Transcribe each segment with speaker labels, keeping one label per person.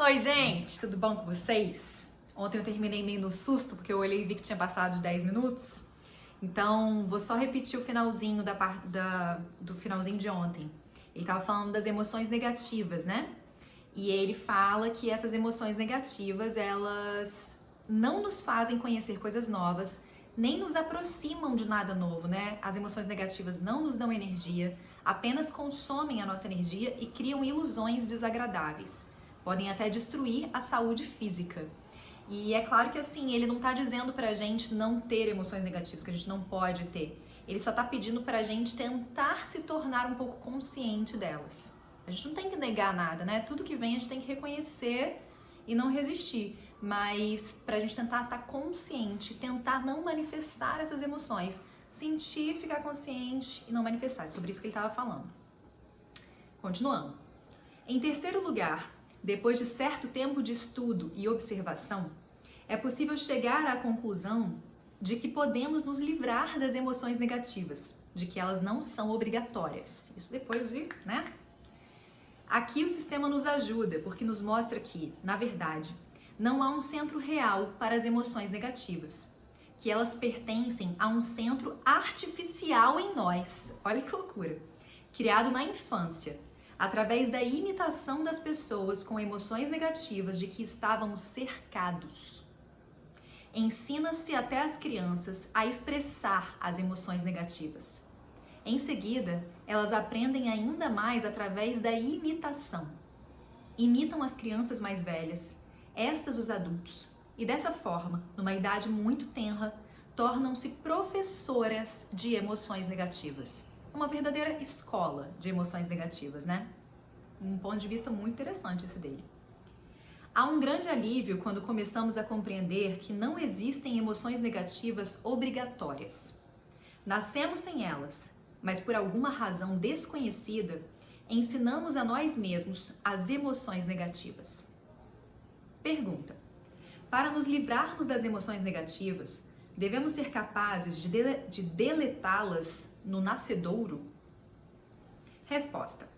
Speaker 1: Oi, gente, tudo bom com vocês? Ontem eu terminei meio no susto, porque eu olhei e vi que tinha passado de 10 minutos. Então, vou só repetir o finalzinho do finalzinho de ontem. Ele tava falando das emoções negativas, né? E ele fala que essas emoções negativas, elas não nos fazem conhecer coisas novas, nem nos aproximam de nada novo, né? As emoções negativas não nos dão energia, apenas consomem a nossa energia e criam ilusões desagradáveis. Podem até destruir a saúde física. E é claro que assim, ele não tá dizendo pra gente não ter emoções negativas, que a gente não pode ter. Ele só tá pedindo pra gente tentar se tornar um pouco consciente delas. A gente não tem que negar nada, né? Tudo que vem a gente tem que reconhecer e não resistir. Mas pra gente tentar estar consciente, tentar não manifestar essas emoções. Sentir, ficar consciente e não manifestar. É sobre isso que ele estava falando. Continuando. Em terceiro lugar, depois de certo tempo de estudo e observação, é possível chegar à conclusão de que podemos nos livrar das emoções negativas, de que elas não são obrigatórias. Isso depois de, né? Aqui o sistema nos ajuda, porque nos mostra que, na verdade, não há um centro real para as emoções negativas, que elas pertencem a um centro artificial em nós. Olha que loucura! Criado na infância, através da imitação das pessoas com emoções negativas de que estávamos cercados. Ensina-se até as crianças a expressar as emoções negativas. Em seguida, elas aprendem ainda mais através da imitação. Imitam as crianças mais velhas, estas os adultos, e dessa forma, numa idade muito tenra, tornam-se professoras de emoções negativas. Uma verdadeira escola de emoções negativas, né? Um ponto de vista muito interessante esse dele. Há um grande alívio quando começamos a compreender que não existem emoções negativas obrigatórias. Nascemos sem elas, mas por alguma razão desconhecida, ensinamos a nós mesmos as emoções negativas. Pergunta: para nos livrarmos das emoções negativas, devemos ser capazes de deletá-las no nascedouro? Resposta: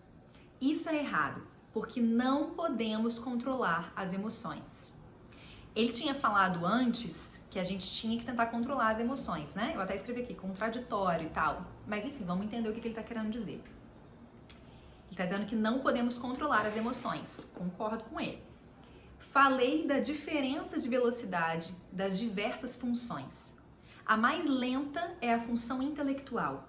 Speaker 1: isso é errado, porque não podemos controlar as emoções. Ele tinha falado antes que a gente tinha que tentar controlar as emoções, né? Eu até escrevi aqui, contraditório e tal. Mas enfim, vamos entender o que ele está querendo dizer. Ele está dizendo que não podemos controlar as emoções. Concordo com ele. Falei da diferença de velocidade das diversas funções. A mais lenta é a função intelectual.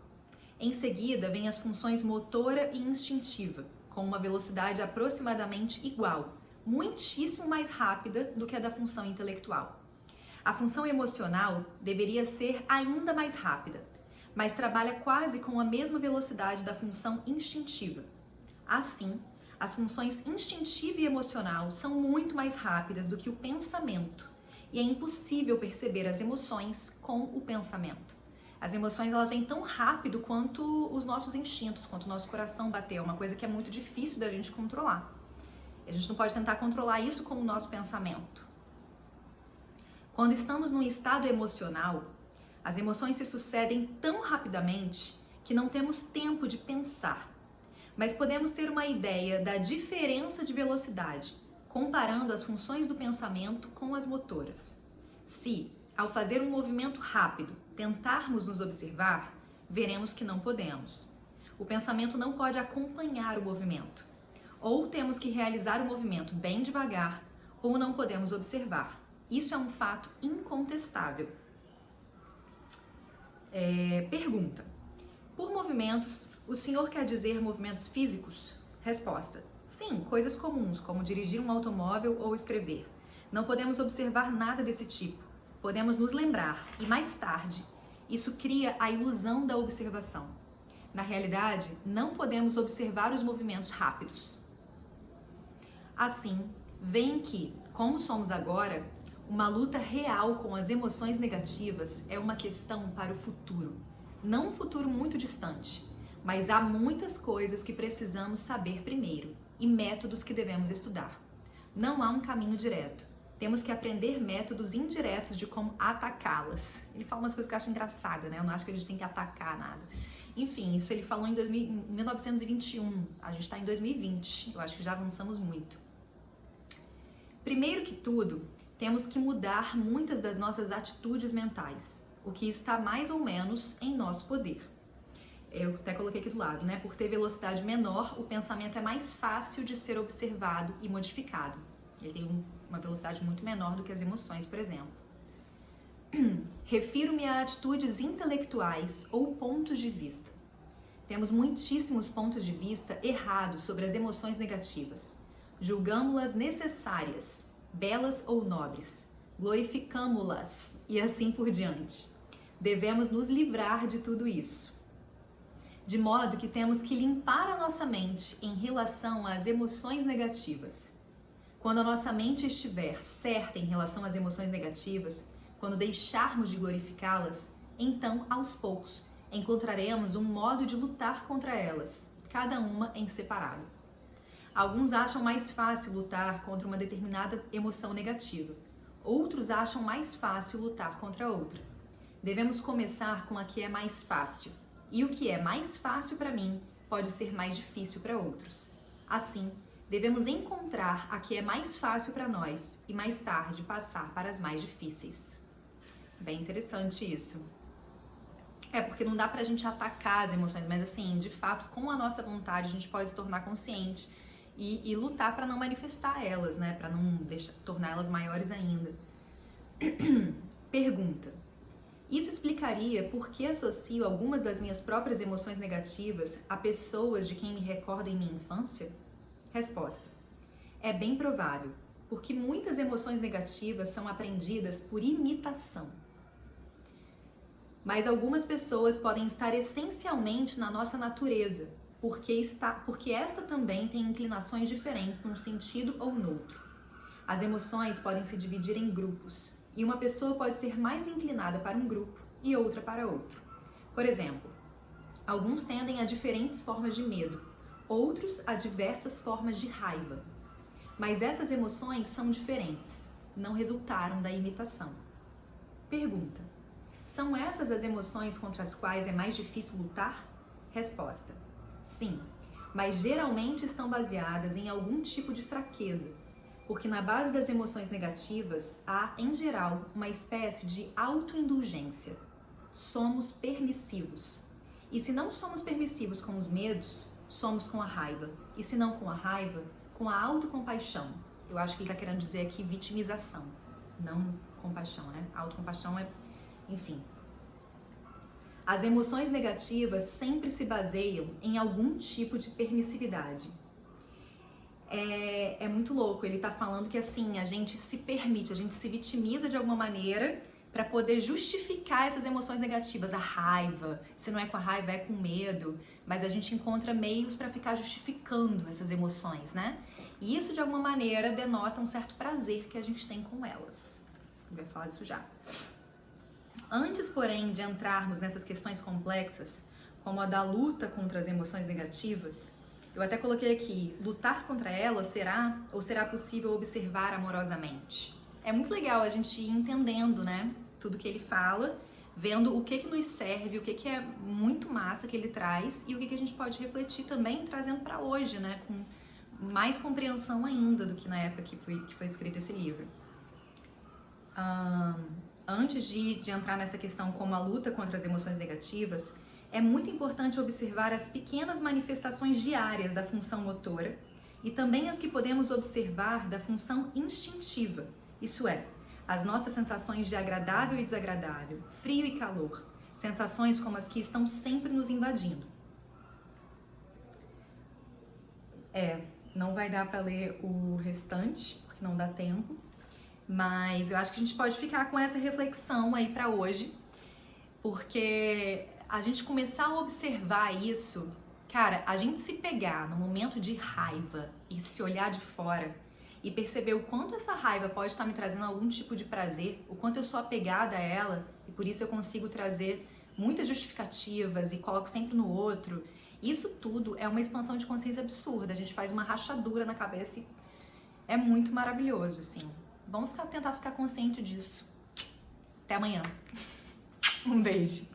Speaker 1: Em seguida, vem as funções motora e instintiva, com uma velocidade aproximadamente igual, muitíssimo mais rápida do que a da função intelectual. A função emocional deveria ser ainda mais rápida, mas trabalha quase com a mesma velocidade da função instintiva. Assim, as funções instintiva e emocional são muito mais rápidas do que o pensamento, e é impossível perceber as emoções com o pensamento. As emoções, elas vêm tão rápido quanto os nossos instintos, quanto o nosso coração bater, é uma coisa que é muito difícil da gente controlar. A gente não pode tentar controlar isso com o nosso pensamento. Quando estamos num estado emocional, as emoções se sucedem tão rapidamente que não temos tempo de pensar, mas podemos ter uma ideia da diferença de velocidade, comparando as funções do pensamento com as motoras. Se, ao fazer um movimento rápido, tentarmos nos observar, veremos que não podemos. O pensamento não pode acompanhar o movimento. Ou temos que realizar o movimento bem devagar, ou não podemos observar. Isso é um fato incontestável. Pergunta: por movimentos, o senhor quer dizer movimentos físicos? Resposta: sim, coisas comuns, como dirigir um automóvel ou escrever. Não podemos observar nada desse tipo. Podemos nos lembrar, e mais tarde, isso cria a ilusão da observação. Na realidade, não podemos observar os movimentos rápidos. Assim, veem que, como somos agora, uma luta real com as emoções negativas é uma questão para o futuro. Não um futuro muito distante, mas há muitas coisas que precisamos saber primeiro e métodos que devemos estudar. Não há um caminho direto. Temos que aprender métodos indiretos de como atacá-las. Ele fala umas coisas que eu acho engraçada, né? Eu não acho que a gente tem que atacar nada. Enfim, isso ele falou em 1921. A gente está em 2020. Eu acho que já avançamos muito. Primeiro que tudo, temos que mudar muitas das nossas atitudes mentais, o que está mais ou menos em nosso poder. Eu até coloquei aqui do lado, né? Por ter velocidade menor, o pensamento é mais fácil de ser observado e modificado. Ele tem uma velocidade muito menor do que as emoções, por exemplo. Refiro-me a atitudes intelectuais ou pontos de vista. Temos muitíssimos pontos de vista errados sobre as emoções negativas. Julgamo-las necessárias, belas ou nobres. Glorificamo-las e assim por diante. Devemos nos livrar de tudo isso. De modo que temos que limpar a nossa mente em relação às emoções negativas. Quando a nossa mente estiver certa em relação às emoções negativas, quando deixarmos de glorificá-las, então, aos poucos, encontraremos um modo de lutar contra elas, cada uma em separado. Alguns acham mais fácil lutar contra uma determinada emoção negativa. Outros acham mais fácil lutar contra outra. Devemos começar com a que é mais fácil. E o que é mais fácil para mim pode ser mais difícil para outros. Assim, devemos encontrar a que é mais fácil para nós e mais tarde passar para as mais difíceis. Bem interessante isso. Porque não dá pra gente atacar as emoções, mas assim, de fato, com a nossa vontade, a gente pode se tornar consciente e lutar para não manifestar elas, né? Para não torná-las maiores ainda. Pergunta. Isso explicaria por que associo algumas das minhas próprias emoções negativas a pessoas de quem me recordo em minha infância? Resposta. É bem provável, porque muitas emoções negativas são aprendidas por imitação. Mas algumas pessoas podem estar essencialmente na nossa natureza, porque esta também tem inclinações diferentes num sentido ou no outro. As emoções podem se dividir em grupos, e uma pessoa pode ser mais inclinada para um grupo e outra para outro. Por exemplo, alguns tendem a diferentes formas de medo, outros a diversas formas de raiva. Mas essas emoções são diferentes, não resultaram da imitação. Pergunta. São essas as emoções contra as quais é mais difícil lutar? Resposta. Sim, mas geralmente estão baseadas em algum tipo de fraqueza, porque na base das emoções negativas há, em geral, uma espécie de autoindulgência. Somos permissivos. E se não somos permissivos com os medos, somos com a raiva. E se não com a raiva, com a autocompaixão. Eu acho que ele está querendo dizer aqui vitimização, não compaixão, né? Autocompaixão é, enfim. As emoções negativas sempre se baseiam em algum tipo de permissividade. É muito louco, ele tá falando que assim, a gente se permite, a gente se vitimiza de alguma maneira para poder justificar essas emoções negativas, a raiva, se não é com a raiva é com medo, mas a gente encontra meios para ficar justificando essas emoções, né? E isso de alguma maneira denota um certo prazer que a gente tem com elas. Eu vou falar disso já. Antes, porém, de entrarmos nessas questões complexas, como a da luta contra as emoções negativas, eu até coloquei aqui, lutar contra elas será ou será possível observar amorosamente? É muito legal a gente ir entendendo, né, tudo que ele fala, vendo o que nos serve, o que é muito massa que ele traz e o que a gente pode refletir também trazendo para hoje, né, com mais compreensão ainda do que na época que foi escrito esse livro. Antes de entrar nessa questão como a luta contra as emoções negativas, é muito importante observar as pequenas manifestações diárias da função motora e também as que podemos observar da função instintiva, isso é, as nossas sensações de agradável e desagradável, frio e calor, sensações como as que estão sempre nos invadindo. Não vai dar para ler o restante, porque não dá tempo, mas eu acho que a gente pode ficar com essa reflexão aí para hoje, porque a gente começar a observar isso, cara, a gente se pegar no momento de raiva e se olhar de fora e perceber o quanto essa raiva pode estar me trazendo algum tipo de prazer, o quanto eu sou apegada a ela e por isso eu consigo trazer muitas justificativas e coloco sempre no outro. Isso tudo é uma expansão de consciência absurda, a gente faz uma rachadura na cabeça e é muito maravilhoso, assim. Vamos tentar ficar consciente disso. Até amanhã. Um beijo.